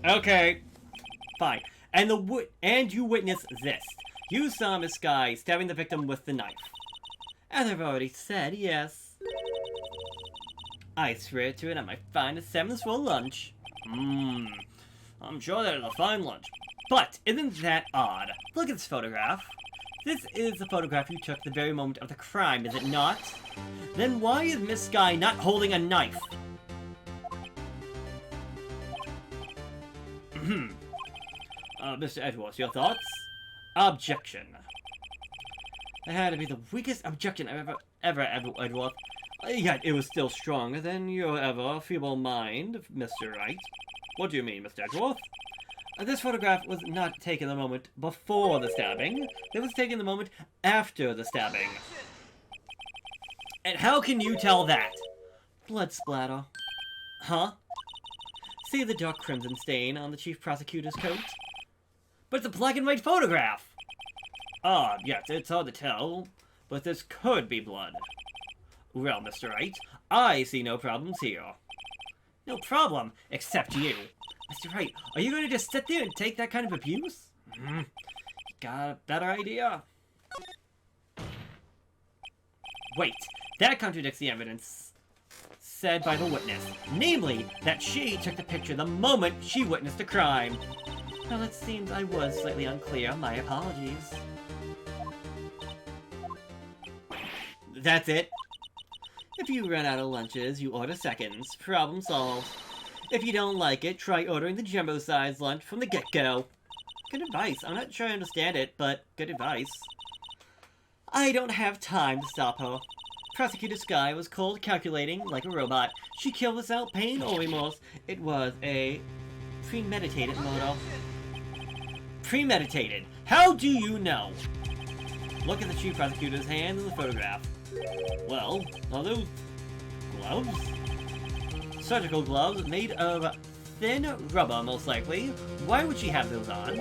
Okay, fine. And you witnessed this. You saw Miss Sky stabbing the victim with the knife. As I've already said, yes. I swear to it, I might find a 7th for lunch. I'm sure that is a fine lunch. But isn't that odd? Look at this photograph. This is the photograph you took the very moment of the crime, is it not? Then why is Miss Sky not holding a knife? Mr. Edwards, your thoughts? Objection. That had to be the weakest objection I've ever, Edward. Yet it was still stronger than your ever feeble mind, Mr. Wright. What do you mean, Mr. Edgeworth? This photograph was not taken the moment before the stabbing. It was taken the moment after the stabbing. And how can you tell that? Blood splatter. Huh? See the dark crimson stain on the chief prosecutor's coat? But it's a black and white photograph! Ah, yes, it's hard to tell, but this could be blood. Well, Mr. Wright, I see no problems here. No problem, except you. Mr. Wright, are you going to just sit there and take that kind of abuse? Got a better idea? Wait, that contradicts the evidence said by the witness. Namely, that she took the picture the moment she witnessed the crime. Well, it seems I was slightly unclear. My apologies. That's it. If you run out of lunches, you order seconds. Problem solved. If you don't like it, try ordering the jumbo-sized lunch from the get-go. Good advice. I'm not sure I understand it, but good advice. I don't have time to stop her. Prosecutor Sky was cold calculating like a robot. She killed without pain or remorse. It was a premeditated murder. Premeditated? How do you know? Look at the chief prosecutor's hands in the photograph. Well, are those gloves? Surgical gloves made of thin rubber, most likely. Why would she have those on?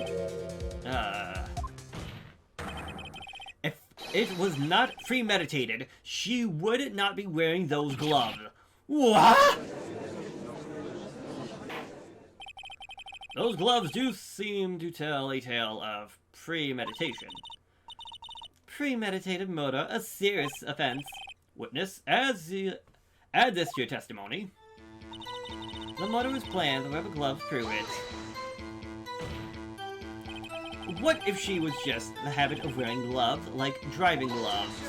If it was not premeditated, she would not be wearing those gloves. What? Those gloves do seem to tell a tale of premeditation. Premeditated murder, a serious offense. Witness, add this to your testimony. The murder was planned, the rubber gloves prove it. What if she was just the habit of wearing gloves, like driving gloves?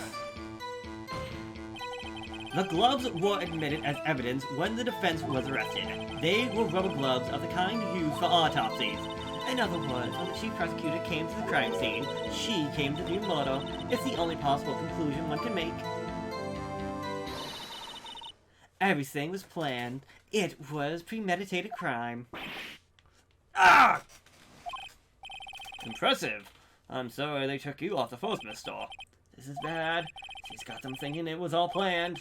The gloves were admitted as evidence when the defense was arrested. They were rubber gloves of the kind used for autopsies. In other words, when the chief prosecutor came to the crime scene, she came to view murder. It's the only possible conclusion one can make. Everything was planned. It was premeditated crime. Ah! Impressive. I'm sorry they took you off the force, mister. This is bad. She's got them thinking it was all planned.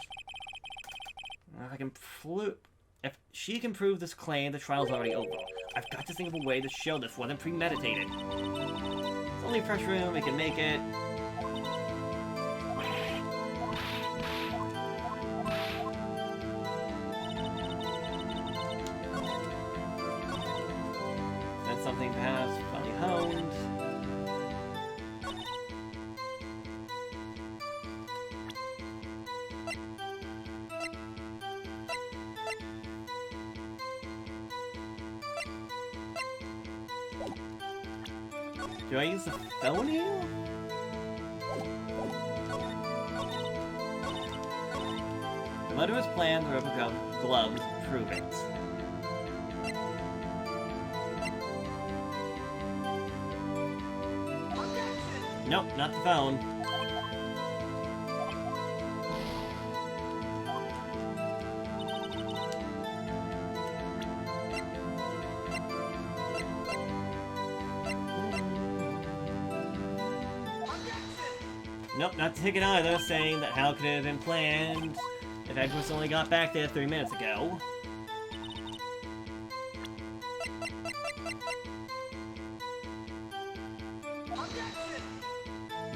If she can prove this claim, the trial's already over. I've got to think of a way to show this wasn't premeditated. It's only pressure room, we can make it. That's something perhaps finally honed. Do I use the phone here? The murder was planned, the rubber gloves prove it. Nope, not the phone. Nope, not the ticket either, saying that how could it have been planned if Edwards only got back there 3 minutes ago.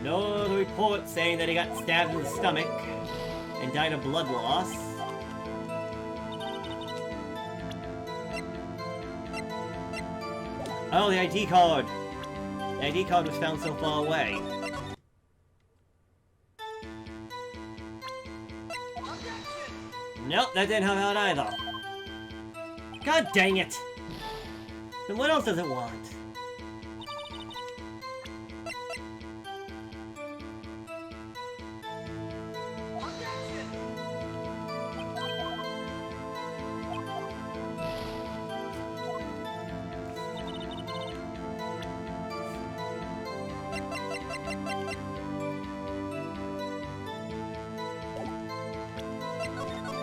No, the report saying that he got stabbed in the stomach and died of blood loss. Oh, the ID card! The ID card was found so far away. Nope, that didn't help out either. God dang it! Then what else does it want?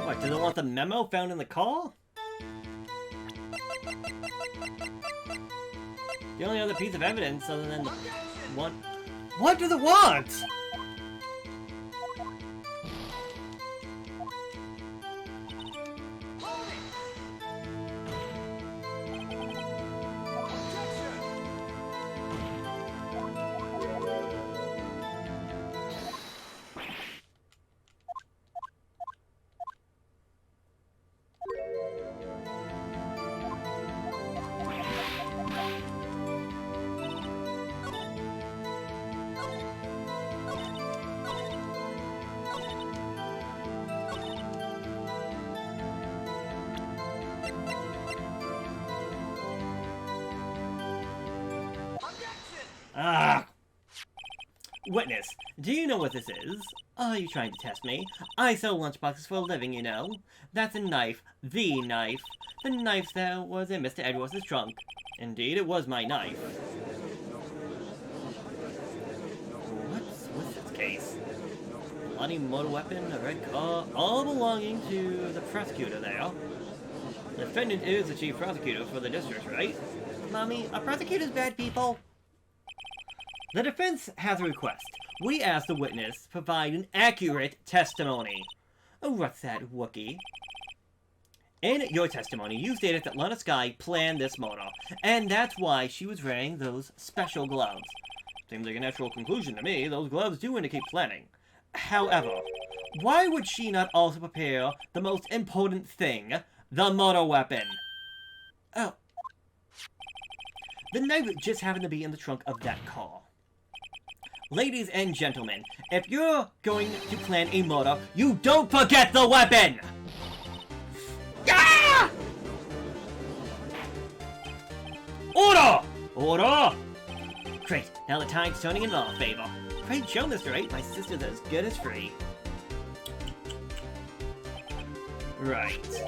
What, does it want the memo found in the car? The only other piece of evidence other than the one... What does it want? Ah! Witness, do you know what this is? Are you trying to test me? I sell lunchboxes for a living, you know. That's a knife. The knife. The knife that was in Mr. Edwards' trunk. Indeed, it was my knife. What's with this case? Bloody motor weapon, a red car, all belonging to the prosecutor there. The defendant is the chief prosecutor for the district, right? Mommy, are prosecutors bad people? The defense has a request. We ask the witness provide an accurate testimony. Oh, what's that, Wookie? In your testimony, you stated that Lana Skye planned this murder, and that's why she was wearing those special gloves. Seems like a natural conclusion to me. Those gloves do indicate planning. However, why would she not also prepare the most important thing, the murder weapon? Oh. The knife just happened to be in the trunk of that car. Ladies and gentlemen, if you're going to plan a murder, you don't forget the weapon! Ah! Order! Order! Great, now the tide's turning in our favor. Great show, Mr. 8. My sister's as good as free. Right.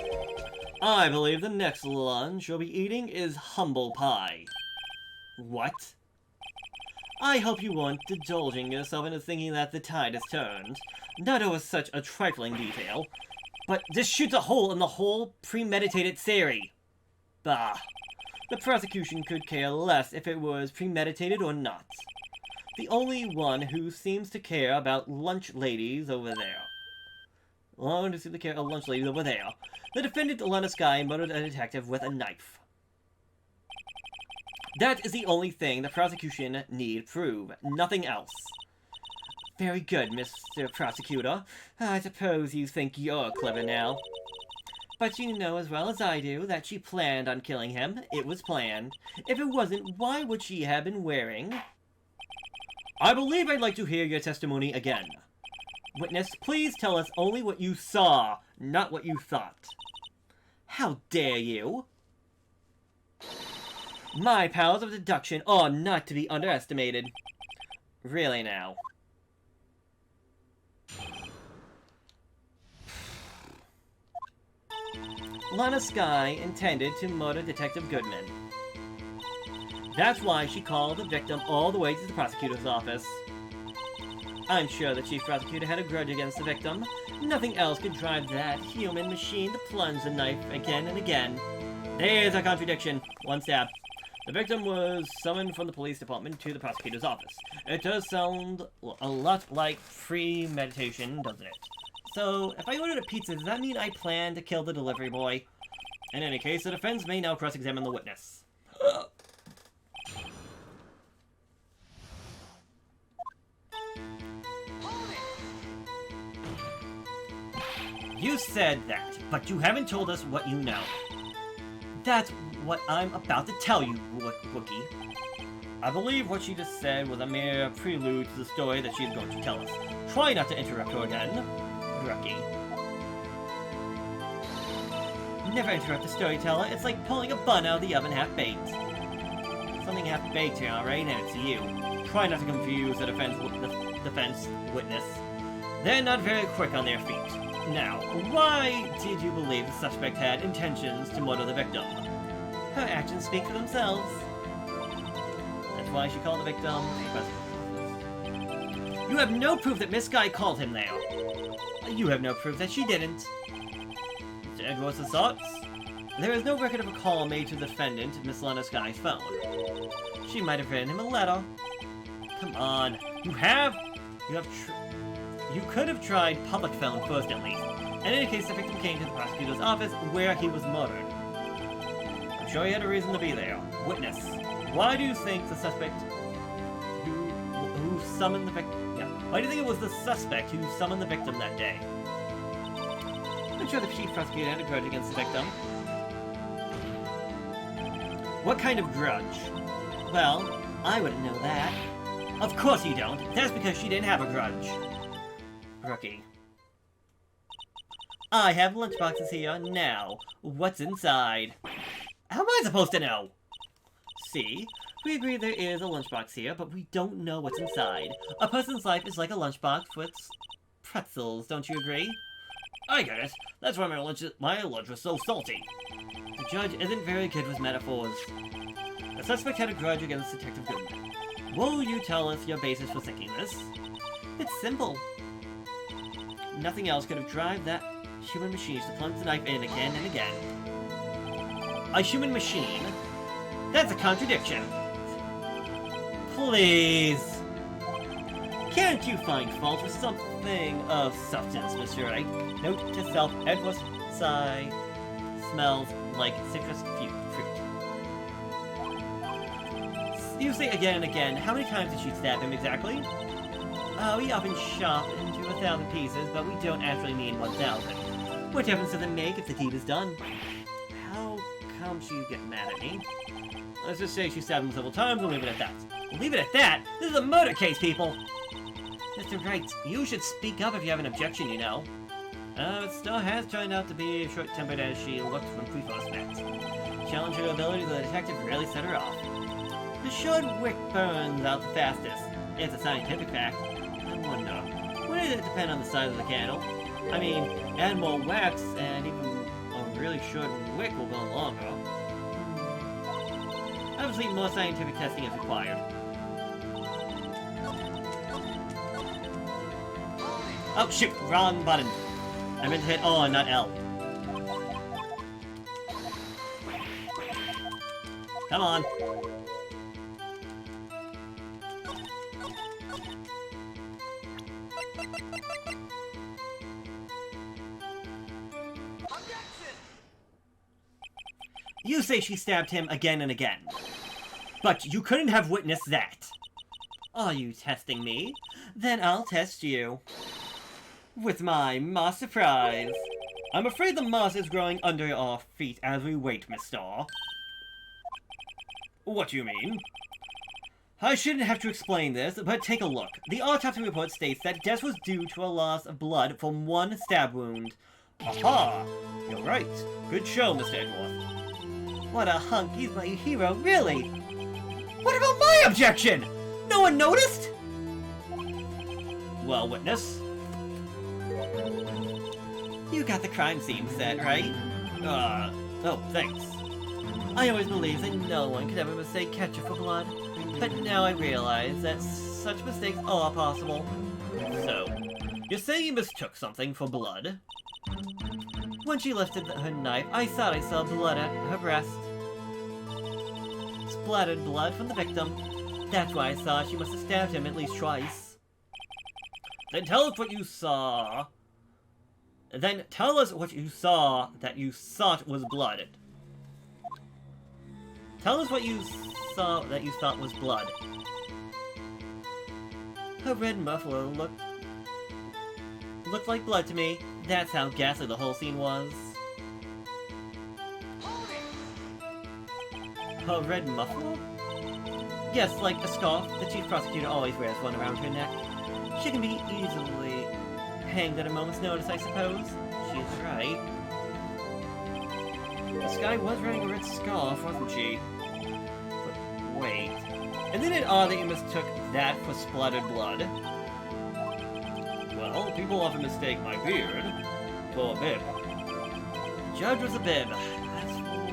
I believe the next lunch you'll be eating is humble pie. What? I hope you weren't indulging yourself into thinking that the tide has turned. Not over such a trifling detail. But this shoots a hole in the whole premeditated theory. Bah. The prosecution could care less if it was premeditated or not. The only one who seems to care about lunch ladies over there. The defendant, Lana Skye, murdered a detective with a knife. That is the only thing the prosecution need prove. Nothing else. Very good, Mr. Prosecutor. I suppose you think you're clever now. But you know as well as I do that she planned on killing him. It was planned. If it wasn't, why would she have been wearing... I believe I'd like to hear your testimony again. Witness, please tell us only what you saw, not what you thought. How dare you? My powers of deduction are not to be underestimated. Really now. Lana Skye intended to murder Detective Goodman. That's why she called the victim all the way to the prosecutor's office. I'm sure the chief prosecutor had a grudge against the victim. Nothing else could drive that human machine to plunge the knife again and again. There's a contradiction. One stab. The victim was summoned from the police department to the prosecutor's office. It does sound a lot like premeditation, doesn't it? So, if I ordered a pizza, does that mean I plan to kill the delivery boy? In any case, the defense may now cross-examine the witness. You said that, but you haven't told us what you know. That's what I'm about to tell you, Wookie. I believe what she just said was a mere prelude to the story that she's going to tell us. Try not to interrupt her again, Rookie. Never interrupt a storyteller. It's like pulling a bun out of the oven half-baked. Something half-baked here, alright? And it's you. Try not to confuse the defense witness. They're not very quick on their feet. Now, why did you believe the suspect had intentions to murder the victim? Her actions speak for themselves. That's why she called the victim. You have no proof that Miss Guy called him there. You have no proof that she didn't. Mr. Edwards' thoughts? There is no record of a call made to the defendant Miss Lana Sky's phone. She might have written him a letter. Come on. You could have tried public phone first at least. And in any case, the victim came to the prosecutor's office where he was murdered. I'm sure he had a reason to be there. Witness. Why do you think the suspect who summoned the victim... Yeah. Why do you think it was the suspect who summoned the victim that day? I'm sure the chief prosecutor had a grudge against the victim. What kind of grudge? Well, I wouldn't know that. Of course you don't. That's because she didn't have a grudge. Rookie. I have lunchboxes here now. What's inside? How am I supposed to know? See? We agree there is a lunchbox here, but we don't know what's inside. A person's life is like a lunchbox with pretzels, don't you agree? I get it. That's why my lunch was so salty. The judge isn't very good with metaphors. The suspect had a grudge against Detective Goodman. Will you tell us your basis for thinking this? It's simple. Nothing else could have driven that human machine to plunge the knife in again and again. A human machine? That's a contradiction. Please. Can't you find fault with something of substance, Mr. Wright? Note to self, Edward's sigh smells like citrus fruit. You say again and again, how many times did she stab him exactly? We often chop into 1,000 pieces, but we don't actually mean 1,000. What difference does it make if the deed is done? How come she get mad at me? Let's just say she stabbed him several times and leave it at that. Leave it at that? This is a murder case, people! Mr. Wright, you should speak up if you have an objection, you know. It still has turned out to be as short-tempered as she looked when we first met. Challenge her ability, the detective really set her off. The short wick burns out the fastest. It's a scientific fact. I wonder, wouldn't it depend on the size of the candle? I mean, add more wax, and even a really short wick will burn longer. Obviously, more scientific testing is required. Oh, shoot! Wrong button. I meant to hit O and not L. Come on. You say she stabbed him again and again. But you couldn't have witnessed that. Are you testing me? Then I'll test you. With my moss surprise. I'm afraid the moss is growing under our feet as we wait, Miss Starr. What do you mean? I shouldn't have to explain this, but take a look. The autopsy report states that death was due to a loss of blood from one stab wound. Aha! You're right. Good show, Mr. Edworth. What a hunk, he's my hero, really! What about my objection? No one noticed? Well, witness. You got the crime scene set, right? Oh, thanks. I always believed that no one could ever mistake ketchup for blood, but now I realize that such mistakes are possible. So, you're saying you mistook something for blood? When she lifted her knife, I thought I saw blood at her breast. Splattered blood from the victim. That's why I thought she must have stabbed him at least twice. Then tell us what you saw. Then tell us what you saw that you thought was blood. Tell us what you saw that you thought was blood. Her red muffler looked like blood to me. That's how ghastly the whole scene was. Her red muffler? Yes, like a scarf. The chief prosecutor always wears one around her neck. She can be easily hanged at a moment's notice, I suppose. She's right. This guy was wearing a red scarf, wasn't she? But wait. Isn't it odd that you mistook that for splattered blood? Well, people often mistake my beard for a bib. The judge was a bib. That's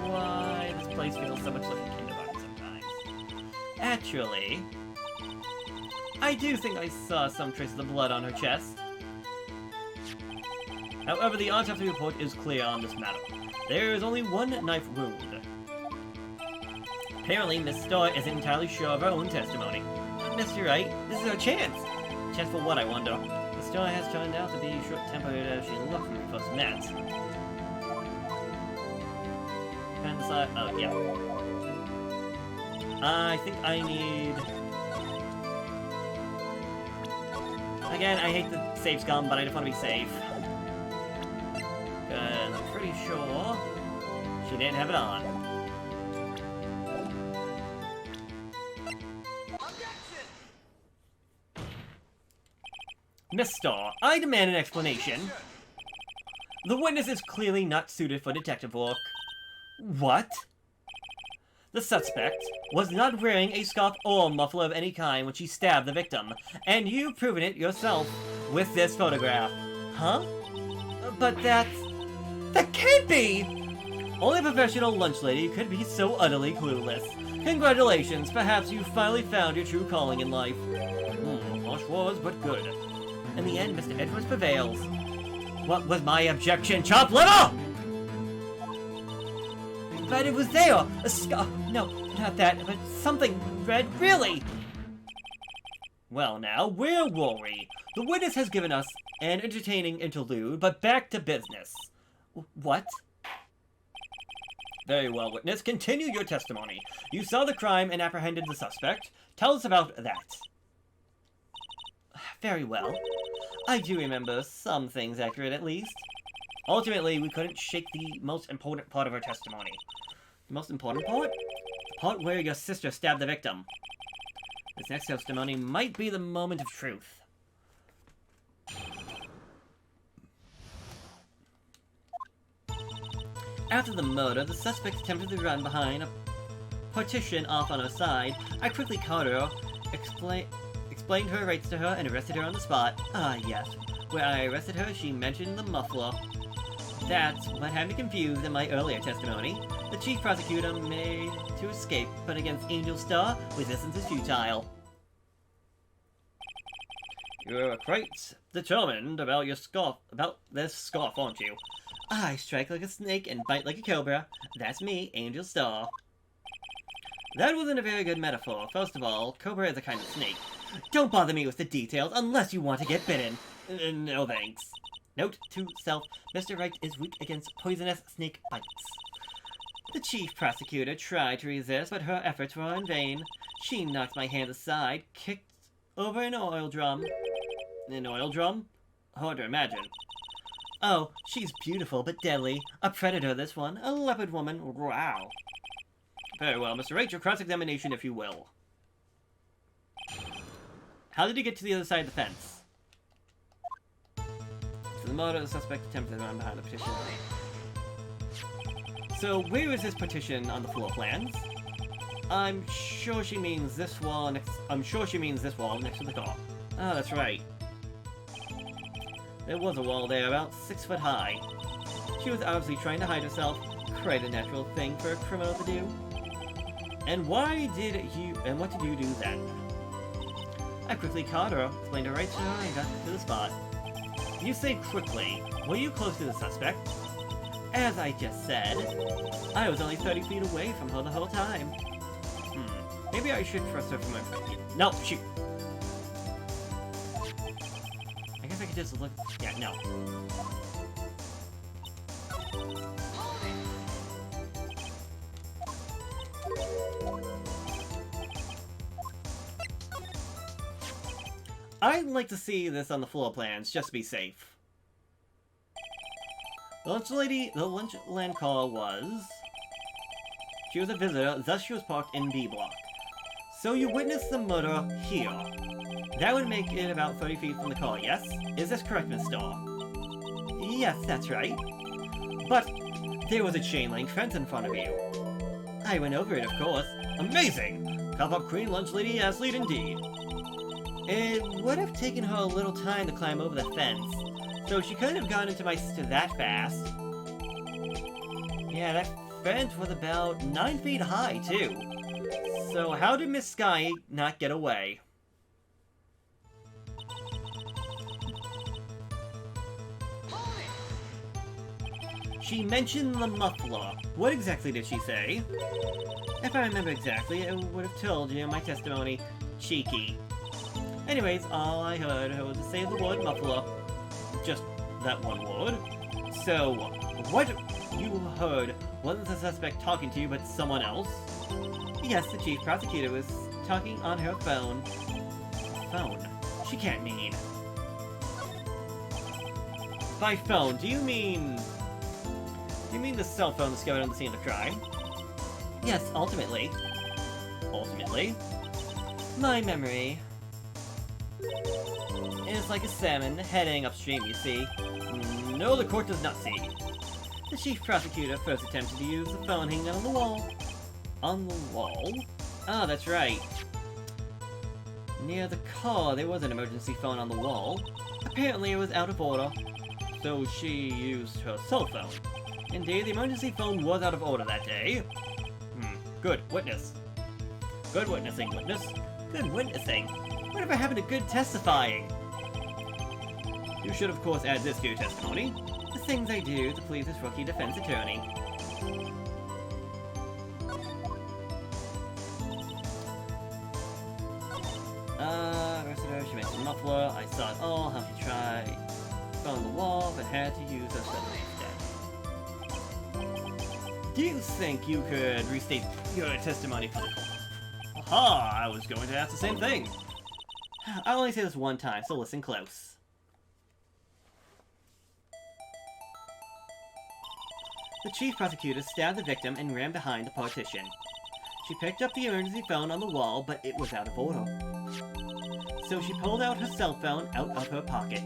why this place feels so much like a kindergarten sometimes. Actually, I do think I saw some traces of blood on her chest. However, the autopsy report is clear on this matter. There is only one knife wound. Apparently, Miss Starr isn't entirely sure of her own testimony. Mr. Wright, this is her chance. Chance for what, I wonder? Miss Starr has turned out to be short-tempered as she looked when we first met. Oh, yeah. I think I need... Again, I hate the save scum, but I just want to be safe. Because I'm pretty sure she didn't have it on. Miss Starr, I demand an explanation. The witness is clearly not suited for detective work. What? The suspect was not wearing a scarf or muffler of any kind when she stabbed the victim, and you've proven it yourself with this photograph. Huh? But that can't be! Only a professional lunch lady could be so utterly clueless. Congratulations, perhaps you finally found your true calling in life. Harsh words, but good. In the end, Mr. Edwards prevails. What was my objection, chopped liver? But it was there! A scarf. No, not that, but something red, really! Well now, where were we? The witness has given us an entertaining interlude, but back to business. What? Very well, witness. Continue your testimony. You saw the crime and apprehended the suspect. Tell us about that. Very well. I do remember some things accurate, at least. Ultimately, we couldn't shake the most important part of her testimony. The most important part? The part where your sister stabbed the victim. This next testimony might be the moment of truth. After the murder, the suspect attempted to run behind a partition off on her side. I quickly caught her, explained her rights to her, and arrested her on the spot. Ah, yes. Where I arrested her, she mentioned the muffler. That's what had me confused in my earlier testimony. The chief prosecutor made to escape, but against Angel Star, resistance is futile. You're quite determined about your scarf, about this scarf, aren't you? I strike like a snake and bite like a cobra. That's me, Angel Star. That wasn't a very good metaphor. First of all, cobra is a kind of snake. Don't bother me with the details unless you want to get bitten. No thanks. Note to self, Mr. Wright is weak against poisonous snake bites. The chief prosecutor tried to resist, but her efforts were in vain. She knocked my hand aside, kicked over an oil drum. An oil drum? Hard to imagine. Oh, she's beautiful but deadly. A predator, this one. A leopard woman. Wow. Very well, Mr. Wright, your cross-examination, if you will. How did he get to the other side of the fence? So the murder of the suspect attempted to run behind the petition. So where is this petition on the floor plans? I'm sure she means this wall next. I'm sure she means this wall next to the door. Ah, that's right. There was a wall there, about 6 foot high. She was obviously trying to hide herself. Quite a natural thing for a criminal to do. And what did you do then? I quickly caught her, explained her right to her, and got to the spot. You say quickly. Were you close to the suspect? As I just said, I was only 30 feet away from her the whole time. Maybe I should trust her for my friend. No, shoot. I guess I could just look. Yeah, no. I'd like to see this on the floor plans, just to be safe. The lunch land call was... She was a visitor, thus she was parked in B block. So you witnessed the murder here. That would make it about 30 feet from the car, yes? Is this correct, Miss Starr? Yes, that's right. But there was a chain link fence in front of you. I went over it, of course. Amazing! Cop-up Queen Lunch Lady athlete indeed. It would have taken her a little time to climb over the fence, so she couldn't have gotten into my sister that fast. Yeah, that fence was about 9 feet high, too. So how did Miss Sky not get away? She mentioned the muffler. What exactly did she say? If I remember exactly, I would have told you in my testimony. Cheeky. Anyways, all I heard her was to say the word muffler. Just that one word. So, what you heard wasn't the suspect talking to you, but someone else? Yes, the chief prosecutor was talking on her phone. Phone? She can't mean. By phone, do you mean the cell phone discovered on the scene of the crime? Yes, ultimately. Ultimately? My memory. It's like a salmon heading upstream, you see. No, the court does not see. The chief prosecutor first attempted to use the phone hanging on the wall. On the wall? Ah, that's right. Near the car, there was an emergency phone on the wall. Apparently it was out of order, so she used her cell phone. Indeed, the emergency phone was out of order that day. Good witness. Good witnessing, witness. Good witnessing. Whatever happened to good testifying? You should, of course, add this to your testimony. The things I do to please this rookie defense attorney. She mentioned muffler. I saw it all. How she tried. Found the wall, but had to use her suddenly instead. Do you think you could restate your testimony for the court? Aha! I was going to ask the same thing. I'll only say this one time, so listen close. The chief prosecutor stabbed the victim and ran behind the partition. She picked up the emergency phone on the wall, but it was out of order. So she pulled out her cell phone out of her pocket.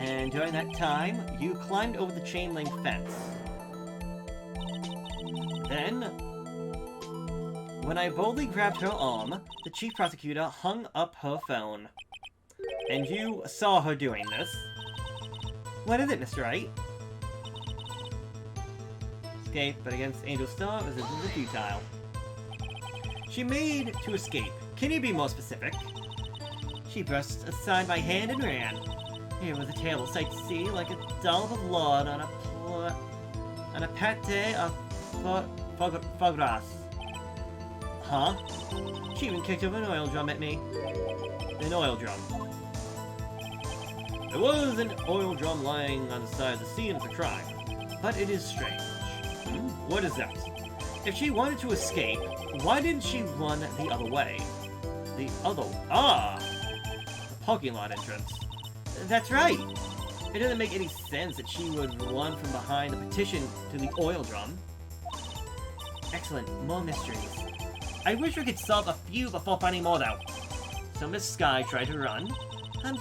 And during that time, you climbed over the chain link fence. Then, when I boldly grabbed her arm, the chief prosecutor hung up her phone. And you saw her doing this. What is it, Mr. Wright? Escape, but against Angel Star, resistance is futile. She made to escape. Can you be more specific? She brushed aside my hand and ran. It was a terrible sight to see, like a dollop of lard on a pate of foie gras. Huh? She even kicked over an oil drum at me. An oil drum. There was an oil drum lying on the side of the scene of the crime. But it is strange. What is that? If she wanted to escape, why didn't she run the other way? The parking lot entrance. That's right! It doesn't make any sense that she would run from behind the petition to the oil drum. Excellent, more mysteries. I wish we could solve a few before finding more, though. So Miss Sky tried to run. I'm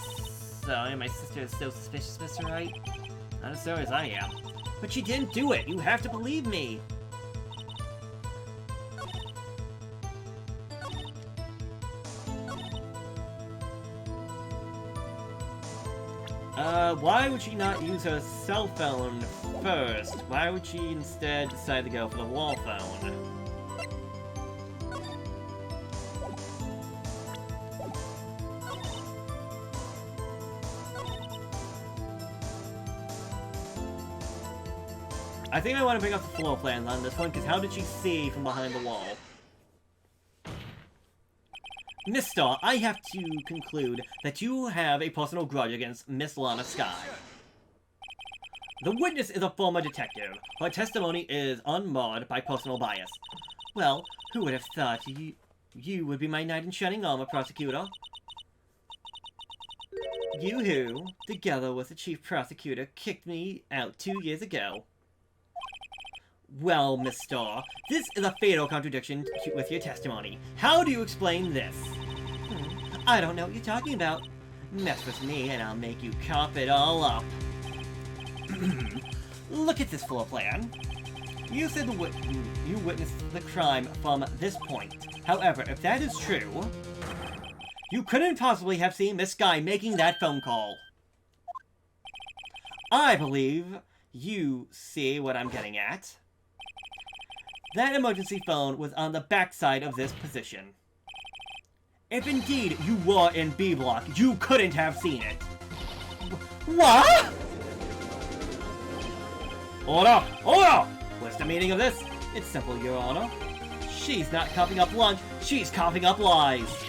sorry, my sister is so suspicious, Mr. Wright. Not as sorry as I am. But she didn't do it! You have to believe me! Why would she not use her cell phone first? Why would she instead decide to go for the wall phone? I think I want to bring up the floor plans on this one, because how did she see from behind the wall? Miss Starr, I have to conclude that you have a personal grudge against Miss Lana Sky. The witness is a former detective. Her testimony is unmarred by personal bias. Well, who would have thought you would be my knight in shining armor, prosecutor? You who, together with the chief prosecutor, kicked me out 2 years ago. Well, Miss Starr, this is a fatal contradiction with your testimony. How do you explain this? I don't know what you're talking about. Mess with me and I'll make you cough it all up. Look at this floor plan. You said you witnessed the crime from this point. However, if that is true, you couldn't possibly have seen this guy making that phone call. I believe you see what I'm getting at. That emergency phone was on the backside of this position. If indeed you were in B block, you couldn't have seen it. What? Order! Order! What's the meaning of this? It's simple, Your Honor. She's not coughing up lunch, she's coughing up lies.